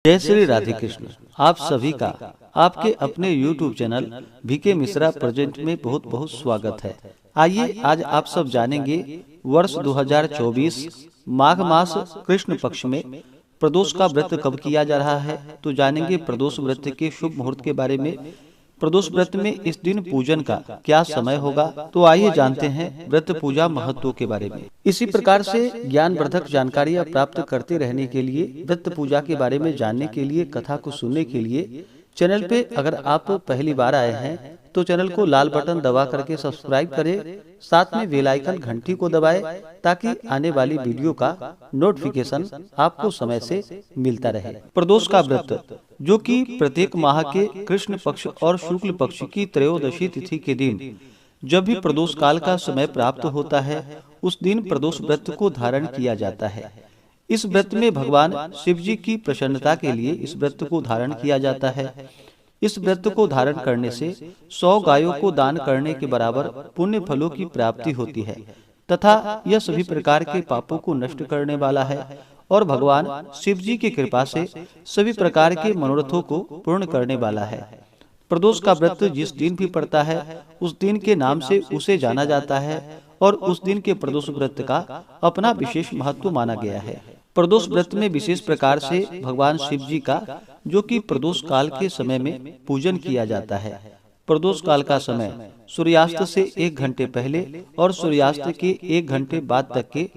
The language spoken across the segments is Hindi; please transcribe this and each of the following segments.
जय श्री राधे कृष्ण। आप सभी का आपके अपने YouTube channel VK Mishra present में बहुत बहुत स्वागत है। आइए आज आप सब जानेंगे वर्ष 2024 माघ मास कृष्ण पक्ष में प्रदोष का व्रत कब किया जा रहा है। तो जानेंगे प्रदोष व्रत के शुभ मुहूर्त के बारे में। प्रदोष व्रत में इस दिन पूजन का क्या समय होगा, तो आइए जानते हैं व्रत पूजा महत्व के बारे में। इसी प्रकार से ज्ञानवर्धक जानकारियां प्राप्त करते रहने के लिए, व्रत पूजा के बारे में जानने के लिए, कथा को सुनने के लिए चैनल पे अगर आप पहली बार आए हैं तो चैनल को लाल बटन दबा करके सब्सक्राइब करें, साथ में बेल आइकन घंटी को दबाएं ताकि आने वाली वीडियो का नोटिफिकेशन आपको समय से मिलता रहे। प्रदोष का व्रत जो कि प्रत्येक माह के कृष्ण पक्ष और शुक्ल पक्ष की त्रयोदशी तिथि के दिन जब भी प्रदोष काल का समय प्राप्त होता है, उस दिन प्रदोष व्रत को धारण किया जाता है। इस व्रत में भगवान शिव जी की प्रसन्नता के लिए इस व्रत को धारण किया जाता है। इस व्रत को धारण करने से 100 गायों को दान करने के बराबर पुण्य फलों की प्राप्ति होती है तथा यह सभी प्रकार के पापों को नष्ट करने वाला है और भगवान शिव जी की कृपा से सभी प्रकार के मनोरथों को पूर्ण करने वाला है। प्रदोष का व्रत जिस दिन भी पड़ता है उस दिन के नाम से उसे जाना जाता है और उस दिन के प्रदोष व्रत का अपना विशेष महत्व माना गया है। प्रदोष व्रत में विशेष प्रकार से भगवान शिव जी का जो कि प्रदोष काल के समय में पूजन किया जाता है। प्रदोष काल का समय सूर्यास्त से 1 घंटे पहले और सूर्यास्त के 1 घंटे बाद तक के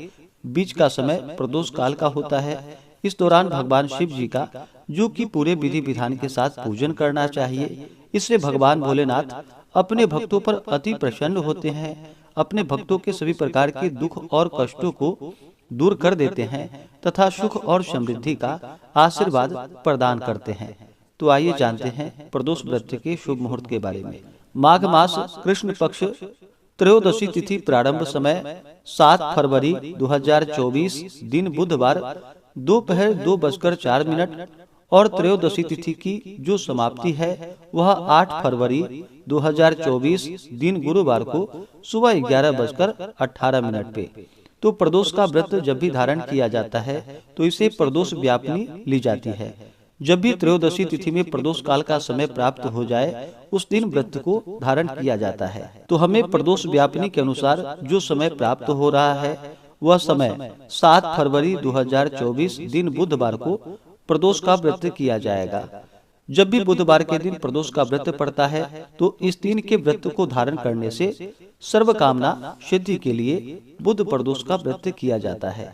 बीच का समय प्रदोष काल का होता है। इस दौरान भगवान शिव जी का जो कि पूरे विधि विधान के साथ पूजन करना चाहिए। इससे भगवान भोलेनाथ अपने भक्तों पर अति प्रसन्न होते हैं, अपने भक्तों के सभी प्रकार के दुख और कष्टों को दूर कर देते हैं तथा सुख और समृद्धि का आशीर्वाद प्रदान करते हैं। तो आइए जानते हैं प्रदोष व्रत के शुभ मुहूर्त के बारे में। माघ मास कृष्ण पक्ष त्रयोदशी तिथि प्रारंभ समय 7 फरवरी 2024 दिन बुधवार दोपहर 2:04 और त्रयोदशी तिथि की जो समाप्ति है वह 8 फरवरी 2024 दिन गुरुवार को सुबह 11:18 पे। तो प्रदोष का व्रत जब भी धारण किया जाता है तो इसे प्रदोष व्यापिनी ली जाती है। जब भी त्रयोदशी तिथि में प्रदोष काल का समय प्राप्त हो जाए उस दिन व्रत को धारण किया जाता है। तो हमें प्रदोष व्यापिनी के अनुसार जो समय प्राप्त हो रहा है वह समय 7 फरवरी 2024 दिन बुधवार को प्रदोष का व्रत किया जाएगा। जब भी बुधवार के दिन प्रदोष का व्रत पड़ता है तो इस दिन के व्रत को धारण करने से सर्व कामना सिद्धि के लिए बुध प्रदोष का व्रत किया जाता है।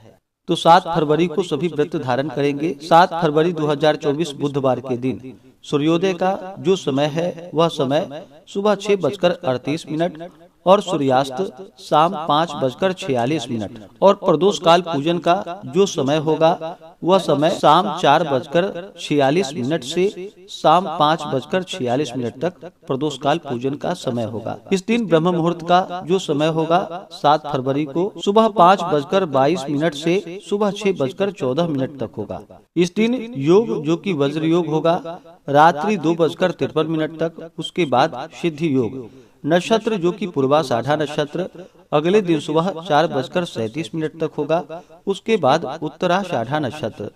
तो 7 फरवरी को सभी व्रत धारण करेंगे। 7 फरवरी 2024 बुधवार के दिन सूर्योदय का जो समय है वह समय सुबह 6:38 और सूर्यास्त शाम 5:46 और प्रदोष काल पूजन का जो समय होगा वह समय शाम 4:46 से शाम 5:46 तक प्रदोष काल पूजन का समय होगा। इस दिन ब्रह्म मुहूर्त का जो समय होगा 7 फरवरी को सुबह 5:22 से सुबह 6:14 तक होगा। इस दिन योग जो कि वज्र योग होगा रात्रि 2:53 तक। उसके बाद सिद्धि योग। नक्षत्र जो कि पूर्वाषाढ़ा नक्षत्र अगले दिन सुबह 4:37 तक होगा। उसके बाद उत्तराषाढ़ा नक्षत्र।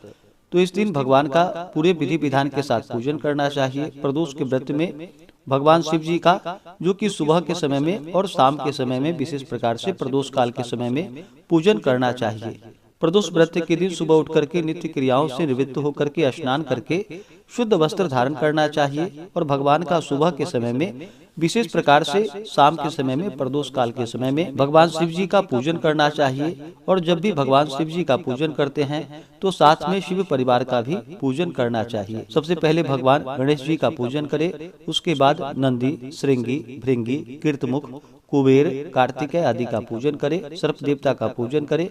तो इस दिन भगवान का पूरे विधि विधान के साथ पूजन करना चाहिए। प्रदोष के व्रत में भगवान शिव जी का जो कि सुबह के समय में और शाम के समय में विशेष प्रकार से प्रदोष काल के समय में पूजन करना चाहिए। प्रदोष व्रत के दिन सुबह उठ करके नित्य क्रियाओं से निवृत्त होकर के स्नान करके शुद्ध वस्त्र धारण करना चाहिए और भगवान का सुबह के समय में विशेष प्रकार से शाम के समय में प्रदोष काल के समय में भगवान शिव जी का पूजन करना चाहिए। और जब भी भगवान शिव जी का पूजन करते हैं तो साथ में शिव परिवार का भी पूजन करना चाहिए। सबसे पहले भगवान गणेश जी का पूजन करें, उसके बाद नंदी, श्रृंगी, भृंगी, कीर्तमुख, कुबेर, कार्तिकेय आदि का पूजन करें, सर्प देवता का पूजन करें।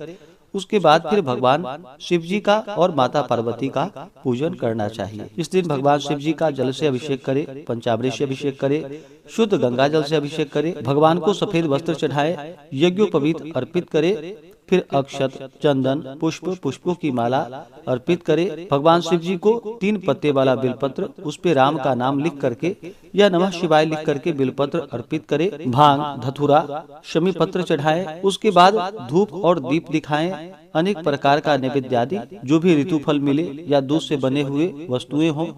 उसके बाद फिर भगवान शिव जी का और माता पार्वती का पूजन करना चाहिए। इस दिन भगवान शिव जी का जल से अभिषेक करें, पंचामृत से अभिषेक करें, शुद्ध गंगा जल से अभिषेक करें, भगवान को सफेद वस्त्र चढ़ाएं, यज्ञोपवीत अर्पित करें, फिर अक्षत, चंदन, पुष्पों की माला अर्पित करे। भगवान शिव जी को 3 पत्ते वाला बेलपत्र, उस पे राम का नाम लिख करके या नमः शिवाय लिख करके बेलपत्र अर्पित करे। भांग, धतूरा, शमी पत्र चढ़ाएं। उसके बाद धूप और दीप दिखाएं। अनेक प्रकार का नैवेद्य आदि जो भी ऋतु फल मिले या दूध से बने हुए वस्तुएं हों,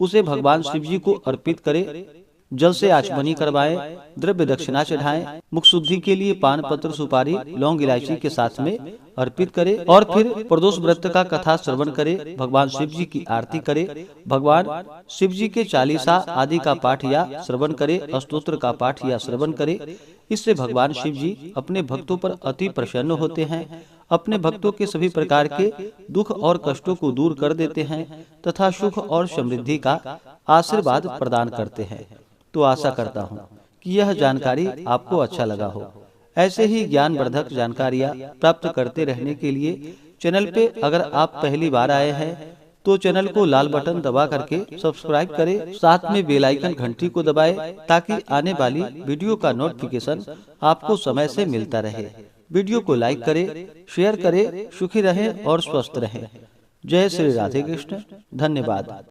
उसे भगवान शिव जी को अर्पित करे। जल से आचमनी करवाएं, द्रव्य दक्षिणा चढ़ाएं। मुख शुद्धि के लिए पान पत्र, सुपारी, लौंग, इलायची के साथ में अर्पित करे और फिर प्रदोष व्रत का कथा श्रवण करे। भगवान शिव जी की आरती करे। भगवान शिव जी के चालीसा आदि का पाठ या श्रवण करे। स्तोत्र का पाठ या श्रवण करे। इससे भगवान शिव जी अपने भक्तों पर अति प्रसन्न होते हैं, अपने भक्तों के सभी प्रकार के दुख और कष्टों को दूर कर देते हैं तथा सुख और समृद्धि का आशीर्वाद प्रदान करते हैं। तो आशा करता हूँ कि यह जानकारी आपको अच्छा लगा हो। ऐसे ही ज्ञानवर्धक जानकारियाँ प्राप्त करते रहने के लिए चैनल पे अगर आप पहली बार आए हैं तो चैनल को लाल बटन दबा करके सब्सक्राइब करें, साथ में बेल आइकन घंटी को दबाएं ताकि आने वाली वीडियो का नोटिफिकेशन आपको समय से मिलता रहे। वीडियो को लाइक करें, शेयर करें। सुखी रहें और स्वस्थ रहें। जय श्री राधे कृष्ण। धन्यवाद।